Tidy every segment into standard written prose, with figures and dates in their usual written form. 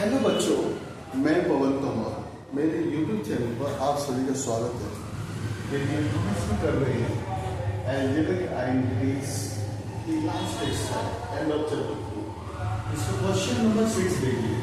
Hello बच्चों, मैं पवन तोमर। मेरे YouTube चैनल पर आप सभी का स्वागत है। हम इसमें कर रहे हैं अलजेब्रिक आइडेंटिटीज की लास्ट टेस्ट है, एंड ऑफ चैप्टर 2। इसका क्वेश्चन नंबर 6 देखिए।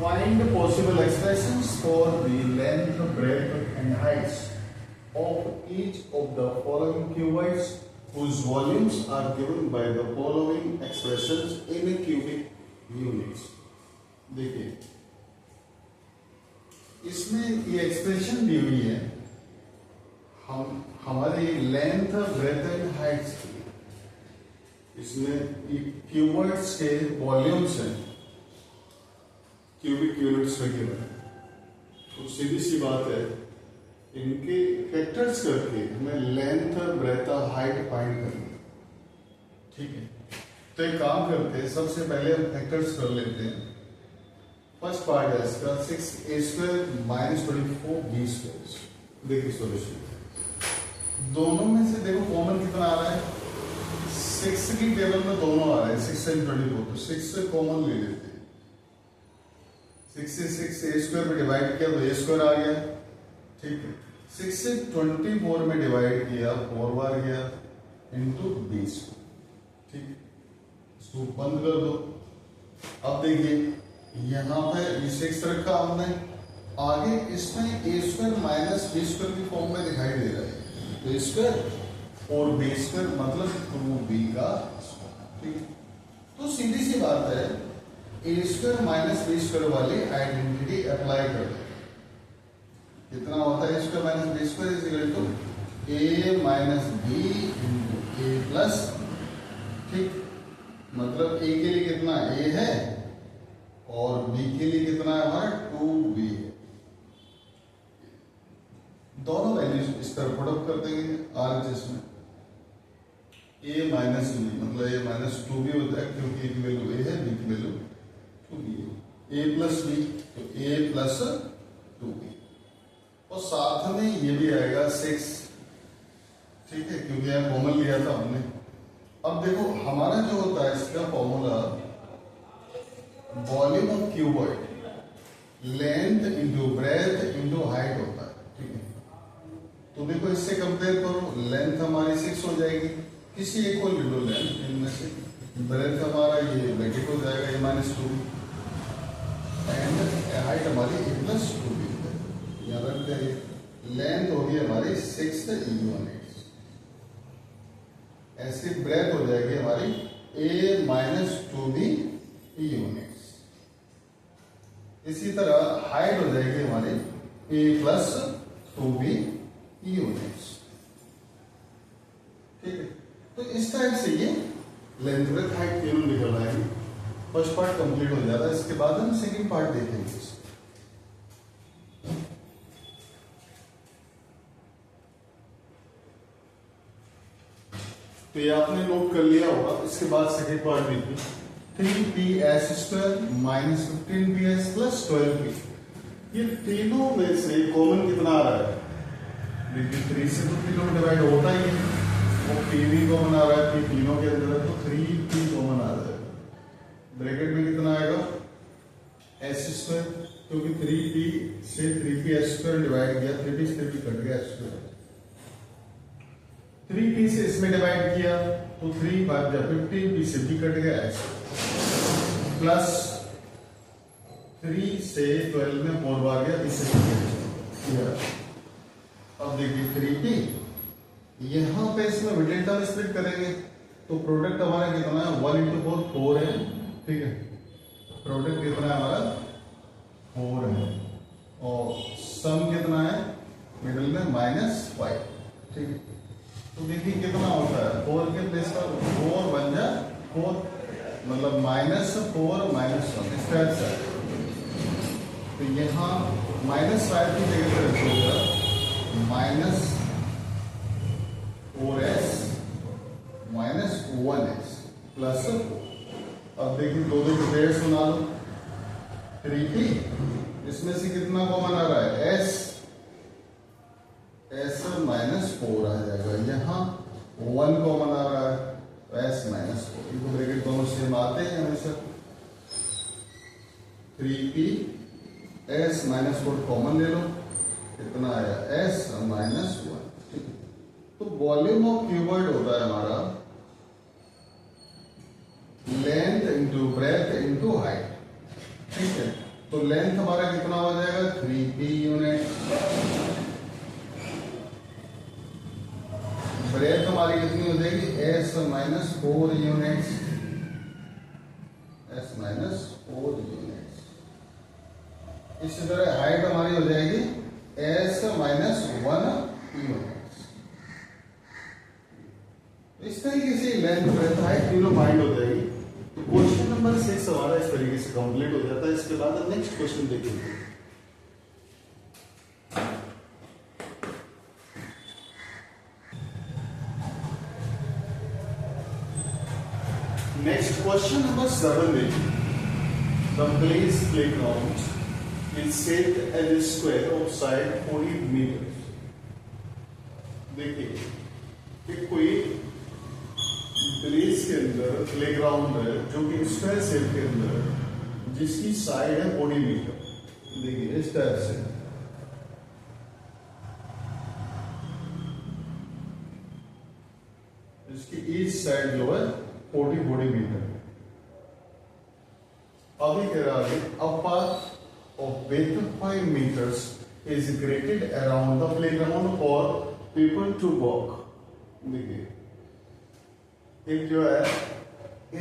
Find possible expressions for the length, breadth and Heights of each of the following cuboids whose volumes are given by the following expressions in cubic units। देखिए, इसमें ये expression दी हुई है हम हमारी length, breath and Heights की। इसमें cuboids के वॉल्यूम्स हैं, क्यूबिक यूनिट्स वगैरह। तो सीधी सी बात है, इनके फैक्टर्स करके हमें लेंथ, ब्रेथ, हाइट फाइंड करनी है। ठीक है, तो एक काम करते हैं, सबसे पहले हम फैक्टर्स कर लेते हैं। फर्स्ट पार्ट है इसका 6a² - 24b²। देखिए सॉल्यूशन, दोनों में से देखो कॉमन कितना आ रहा है। 6 की टेबल में दोनों आ रहे हैं, 6 and 24। तो 6 से कॉमन ले लेते हैं। 6 से 6a² में डिवाइड किया तो a² आ गया। ठीक है, 6 से 24 में डिवाइड किया 4 बार गया इंटू 20। ठीक है, इसको बंद कर दो। अब देखिए, यहाँ पे ये 6 रखा हमने, आगे इसमें a² - b² की फॉर्म में दिखाई दे रहा है। a² और b² मतलब 2b का स्क्वायर। ठीक है, तो सीधी सी बात है, a² - b² वाली आइडेंटिटी अप्लाई कर दो। कितना होता है a² - b² equal to a - b into a plus. ठीक, मतलब a के लिए कितना a है और b के लिए कितना है हमारा 2b है। दोनों वैल्यूज इस पर पुट अप कर देंगे RHS में। a - b मतलब a - 2b होता है, क्योंकि a की वैल्यू a है, b की वैल्यू 2b है। a प्लस b तो a प्लस 2b, और साथ में ये भी आएगा 6। ठीक है, क्योंकि यहाँ कॉमन लिया था हमने। अब देखो, हमारा जो होता है इसका formula volume of cuboid length into breadth into height होता है। ठीक है, तो देखो इससे कंपेयर करो, लेंथ हमारी 6 हो जाएगी, किसी एक को ले लो लेंथ इनमें से। ब्रेथ हमारा ये ब्रैकेट हो जाएगा a - 2 एंड हाइट हमारी a प्लस 2b। याद रखते हैं, लेंथ होगी हमारी 6 यूनिट्स, ऐसी ब्रेथ हो जाएगी हमारी a - 2b यूनिट्स। इसी तरह हाइट हो जाएगी हमारी a प्लस 2b यूनिट्स। ठीक है, तो इस टाइप से ये लेंथ, ब्रेथ, हाइट तीनों निकल आएंगे। फर्स्ट पार्ट कंप्लीट हो जाता है, इसके बाद हम सेकंड पार्ट देखेंगे। तो ये आपने नोट कर लिया होगा। इसके बाद सेकंड पार्ट देखिए, 3ps² - 15ps + 12p। ये तीनों में से कॉमन कितना आ रहा है? देखिए, 3 से तो तीनों डिवाइड होता ही है, वो p भी कॉमन आ रहा है, तीनों के अंदर है, तो 3p कॉमन आ रहा है। ब्रैकेट में कितना आएगा s², क्योंकि 3p से 3ps² डिवाइड किया, 3p से 3p कट गया s²। 3p से इसमें डिवाइड किया तो 3 5 15, p से p कट गया s, प्लस 3 से 12 में 4 बार गया, इससे अब देखिए 3p, यहां पे इसमें मिडिल टर्म स्प्लिट करेंगे तो प्रोडक्ट हमारा कितना है 1 × 4 4 है। ठीक है, प्रोडक्ट कितना है हमारा 4 है, और सम कितना है मिडिल में -5। ठीक है, तो देखिए कितना होता है, 4 के प्लेस पर 4 बन जा 4, मतलब -4 - 1 इस टाइप से। तो यहाँ -5 की जगह पर रखिएगा -4s - 1s प्लस 4। अब देखिए, दो पेयर्स बना लो। 3p, इसमें से कितना कॉमन आ रहा है s -4 आ जाएगा। यहाँ 1 कॉमन आ रहा है, तो s - 4। इनको ब्रैकेट दोनों सेम आते हैं हमेशा। 3p(s माइनस 4) कॉमन ले लो, कितना आया s माइनस 1। ठीक है, तो वॉल्यूम ऑफ क्यूबॉइड होता है हमारा length into breadth into height. ठीक है, तो लेंथ हमारा कितना हो जाएगा 3p यूनिट, ब्रेथ हमारी कितनी हो जाएगी s minus 4 units, s minus 4 units. इसी तरह हाइट हमारी हो जाएगी s माइनस 1 यूनिट्स। इस तरीके से लेंथ ब्रेथ हाइट तीनों फाइंड हो जाएगी। तो क्वेश्चन नंबर 6 हमारा इस तरीके से कंप्लीट हो जाता है। इसके बाद नेक्स्ट क्वेश्चन देखेंगे। नेक्स्ट क्वेश्चन नंबर 7 देखिए। The playground is set as a square of side 40 meters। देखिए कि कोई प्लेस के अंदर प्लेग्राउंड है जो कि स्क्वायर शेप के अंदर जिसकी साइड है 40 मीटर। देखिए इस तरह से इसकी ईच साइड जो है 40 मीटर। अभी कह रहा है a path of width 5 meters is created around the playground for people to walk। देखिए एक जो है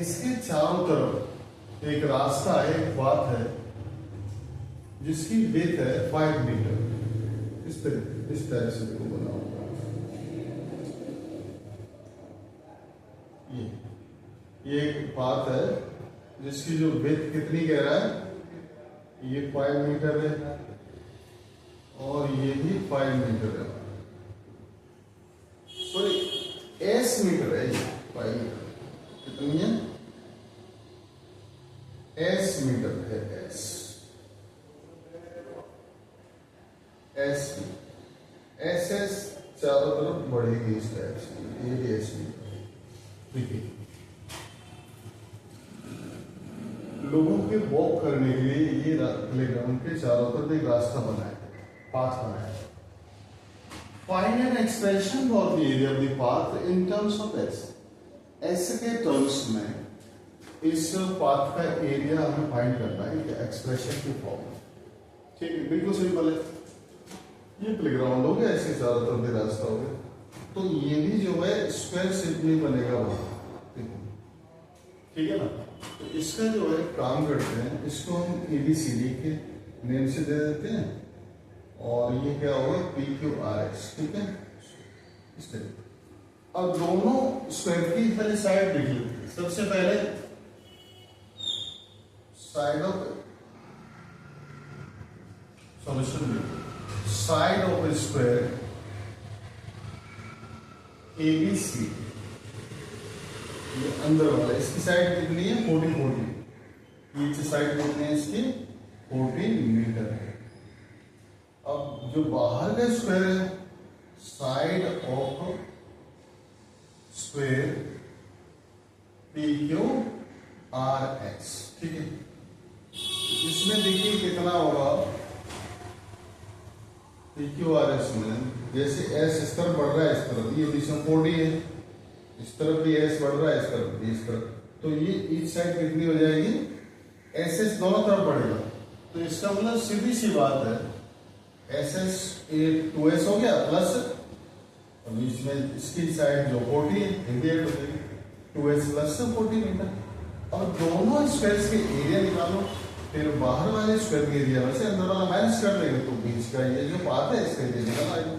इसके चारों तरफ एक रास्ता है, एक पाथ है जिसकी विड्थ है 5 मीटर। इस तरह से देखो बना होगा। ये एक पाथ है जिसकी जो विड्थ कितनी कह रहा है, ये 5 मीटर है और ये भी 5 मीटर है। सॉरी s मीटर है, ये 5 मीटर कितनी है, s मीटर है, s चारों तरफ बढ़ेगी इस टाइप से, ये भी s मीटर। ठीक है, लोगों के वॉक करने के लिए ये प्लेग्राउंड के चारों तरफ एक रास्ता बनाया, पाथ बनाया। Find an expression for the area of the path in terms of s। s के टर्म्स में इस पाथ का एरिया हमें फाइंड करना है एक्सप्रेशन की फॉर्म में। ठीक है, बिल्कुल सिंपल है। ये प्लेग्राउंड हो गया, इसके चारों तरफ भी रास्ता हो गया, तो ये भी जो है स्क्वायर शेप में बनेगा वो। ठीक है ना, तो इसका जो है काम करते हैं, इसको हम ABCD के नेम से दे देते हैं और ये क्या होगा PQRS। ठीक है, इस तरह। अब दोनों स्क्वायर की पहले साइड देख लेते हैं। सबसे पहले साइड ऑफ सॉल्यूशन में साइड ऑफ स्क्वायर ABC, ये अंदर वाला, इसकी साइड कितनी है 40। नीचे साइड कितनी है इसकी 40 मीटर है। अब जो बाहर का स्क्वायर है, साइड ऑफ स्क्वायर PQRS। ठीक है, इसमें देखिए कितना होगा PQRS में, जैसे s इस तरफ बढ़ रहा है, इस तरफ ये बीच में 40 है, इस तरफ भी s बढ़ रहा है, इस तरफ भी, इस तरफ, तो ये ईच साइड कितनी हो जाएगी SS दोनों तरफ बढ़ेगा। तो इसका मतलब सीधी सी बात है SS 2s हो गया प्लस बीच में इसकी साइड जो 40 है इंडिएट हो जाएगी 2s प्लस 40 मीटर। और दोनों स्क्वायर्स के एरिया निकालो, फिर बाहर वाले स्क्वायर के एरिया में से अंदर वाला माइनस कर देंगे, तो बीच का ये जो पाथ है इसका एरिया निकल आएगा,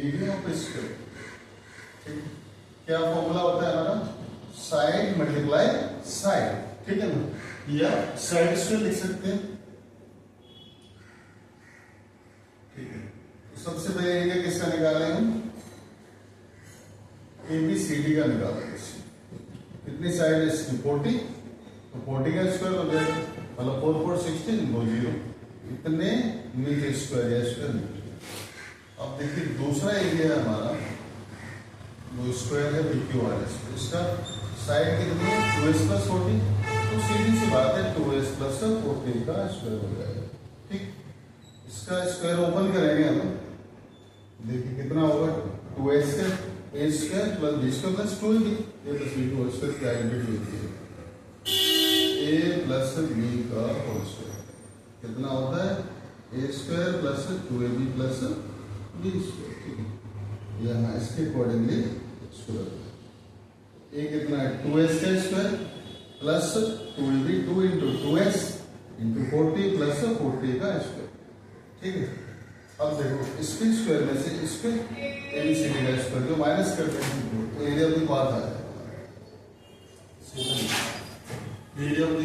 एरिया ऑफ स्क्वायर। ठीक, क्या फॉर्मूला होता है हमारा, साइड मल्टीप्लाई साइड। ठीक है ना, या साइड स्क्वायर लिख सकते हैं। ठीक है, तो सबसे पहले एरिया किसका निकालेंगे हम, ABCD का निकालेंगे। कितनी साइड है इसकी 40, तो 40 का स्क्वायर हो जाएगा, मतलब 4 4 16 वो 0, इतने मीटर स्क्वायर या स्क्वायर मीटर। अब देखिए दूसरा एरिया है हमारा, वो स्क्वायर है PQRS, इसका साइड कितनी है 2s प्लस 40, तो सीधी सी बात है 2s प्लस 40 का स्क्वायर हो जाएगा। ठीक, इसका स्क्वायर ओपन करेंगे हम, देखिए कितना होगा 2s का a square plus b square plus 2ab a plus b whole square की आइडेंटिटी होती है a प्लस b का होल स्क्वायर कितना होता है a square plus 2ab plus b square. ठीक है, यहाँ इसके अकॉर्डिंगली स्क्वायर a कितना है 2s का square plus 2ab 2 into 2s into 40 plus 40 का स्क्वायर। ठीक है, अब देखो इसके स्क्वायर में से इसके एबीसीडी का स्क्वायर जो माइनस करते हैं तो एरिया ऑफ द पाथ आ जाएगा। Area of the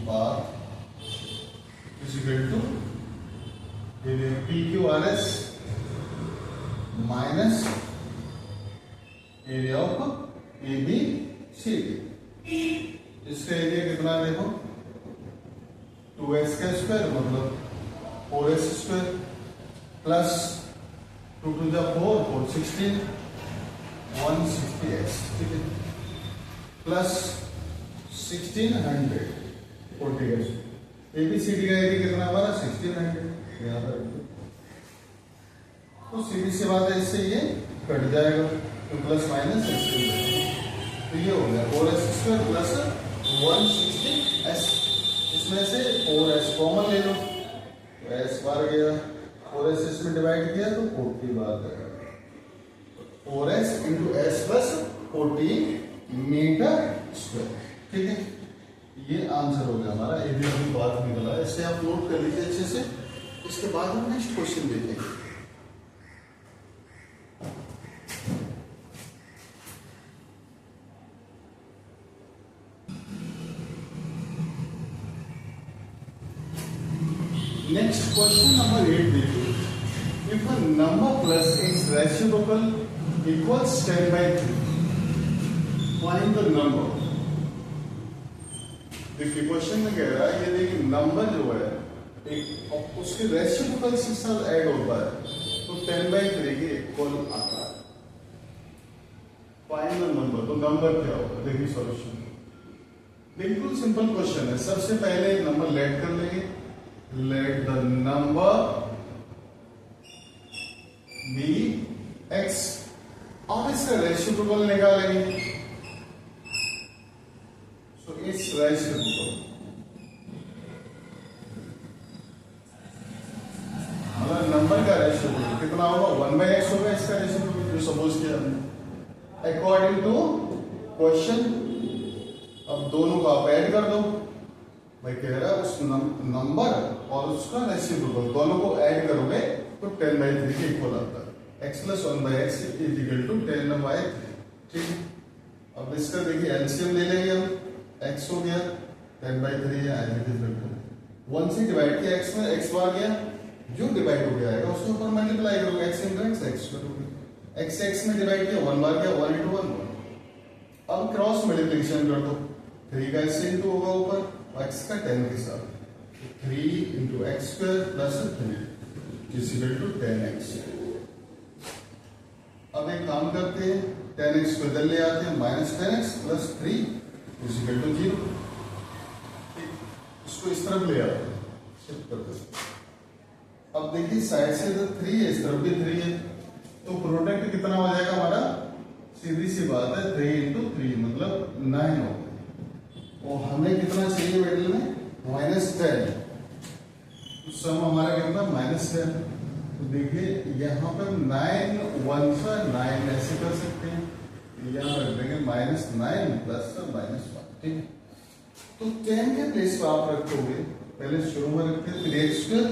path is equal to area PQRS minus area of ABCD। इसका एरिया कितना देखो 2s का स्क्वायर मतलब 4s square plus 2 to the 4 4 16 160x। ठीक है, प्लस 1600 40 ABCD का एरिया कितना हमारा 1600 यहाँ पर। तो सीधी सी बात है, इससे ये कट जाएगा तो प्लस माइनस तो ये हो गया 4s स्क्वायर प्लस 160s। इसमें से 4s कॉमन ले लो तो s बार गया 4s इसमें डिवाइड किया तो 40 बार गया 4s into s plus 40 meter square. ठीक है, ये आंसर हो गया हमारा, एरिया की बात निकला है। इसे आप नोट कर लीजिए अच्छे से। इसके बाद हम नेक्स्ट क्वेश्चन देखेंगे। नेक्स्ट क्वेश्चन नंबर 8 देखिए, if a number plus its reciprocal equals 10/3 find the number. देखिए क्वेश्चन में कह रहा है ये देखिए नंबर जो है एक उसके रेसिप्रोकल के साथ ऐड होता है तो 10/3 के इक्वल आता है। फाइंड द नंबर, तो नंबर क्या होगा? देखिए सॉल्यूशन बिल्कुल सिंपल क्वेश्चन है। सबसे पहले एक नंबर लेट कर लेंगे, let the number be x। अब इसका रेसिप्रोकल निकालेंगे, so it's रेसिप्रोकल मतलब नंबर का रेसिप्रोकल कितना होगा 1/x होगा इसका रेसिप्रोकल जो सपोज किया हमने अकॉर्डिंग टू क्वेश्चन। अब दोनों को आप ऐड कर दो, मैं कह रहा है उस नंबर और उसका रेसिप्रोकल दोनों को ऐड करोगे तो 10/3 के इक्वल आता है। x प्लस 1/x इज इक्वल टू 10/3। ठीक है, अब इसका देखिए एलसीएम ले लेंगे हम, x हो गया 10/3 है एज इट इज रखो 1 से डिवाइड किया x में x बार गया जो डिवाइड हो गया उसके ऊपर मल्टीप्लाई करोगे x इंटू x करोगे x से x में डिवाइड किया 1 बार गया 1 इंटू 1 अब क्रॉस मल्टीप्लिकेशन कर दो 3 का x इंटू होगा ऊपर x का 10 के साथ 3 into x square plus 3 is equal to 10x। अब एक काम करते हैं 10x को इधर ले आते हैं minus 10x plus 3 is equal to 0। इसको इस तरफ ले आते हैं, शिफ्ट करते हैं। अब देखिए साइड से तो 3 है, इस तरफ भी 3 है तो प्रोडक्ट कितना हो जाएगा हमारा? सीधी सी बात है 3 इंटू 3 मतलब 9 होगा। और हमें कितना चाहिए मिडिल में -10 तो सम हमारा कितना -10। तो देखिए यहाँ पर 9 1 सा 9 ऐसे कर सकते हैं, यहाँ रख देंगे -9 प्लस -1। ठीक है, तो 10 के प्लेस पर आप रखोगे पहले शुरू में रखते हैं 3x square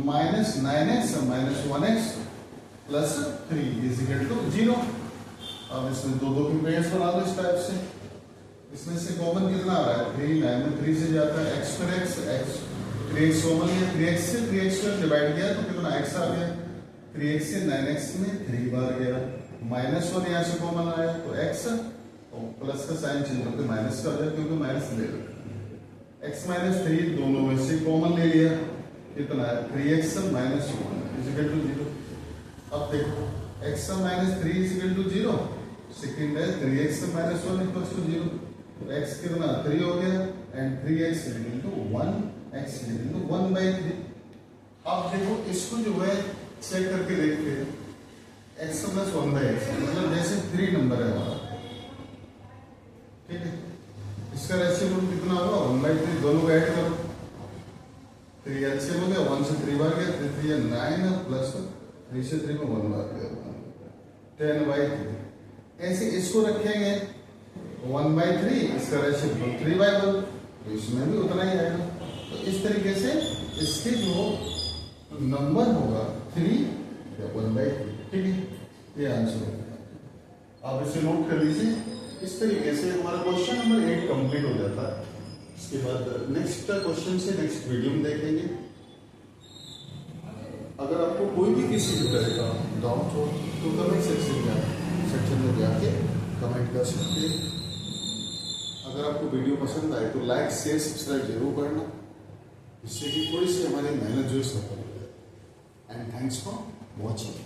minus 9x minus 1x plus 3 is equal to 0। अब इसमें दो की पेयर्स बना दो इस टाइप से। इसमें से कॉमन कितना आ रहा है 3 9 में 3 से जाता है x पर x 3x कॉमन लिया 3x से 3x स्क्वायर डिवाइड किया तो कितना x आ गया 3x से 9x में 3 बार गया -1 यहाँ से कॉमन आया तो x और प्लस का साइन चेंज होकर माइनस का हो जाए क्योंकि माइनस ले लो x -3 दोनों में से कॉमन ले लिया कितना है 3x -1 इज इक्वल टू 0। अब देखो x -3 is equal to 0 second है 3x माइनस 1 इक्वल्स टू 0, तो x कितना 3 हो गया and 3x equal to 1x equal to 1/3। अब देखो इसको जो है चेक करके देखते हैं, x प्लस 1/x मतलब जैसे 3 नंबर है हमारा, ठीक है, इसका रेशियो कितना होगा 1/3, दोनों को ऐड करो, 3 LCM हो गया, 1 से 3 बार गया, 3 3 9 प्लस 3 से 3 में 1 बार गया 10/3। ऐसे इसको रखेंगे 1/3, इसका रेशियो 3/1, तो इसमें भी उतना ही आएगा। तो इस तरीके से इसके जो नंबर होगा 3 या 1/3, ठीक है, ये आंसर होगा। आप इसे नोट कर लीजिए। इस तरीके से हमारा क्वेश्चन नंबर 8 कंप्लीट हो जाता है। इसके बाद नेक्स्ट क्वेश्चन से नेक्स्ट वीडियो में देखेंगे। अगर आपको कोई भी किसी भी तरह का डाउट हो तो कमेंट सेक्शन में जाके कमेंट कर सकते हैं। अगर आपको वीडियो पसंद आए तो लाइक शेयर सब्सक्राइब जरूर करना, जिससे कि थोड़ी सी हमारी मेहनत जो है सफल हो जाए। And thanks for watching.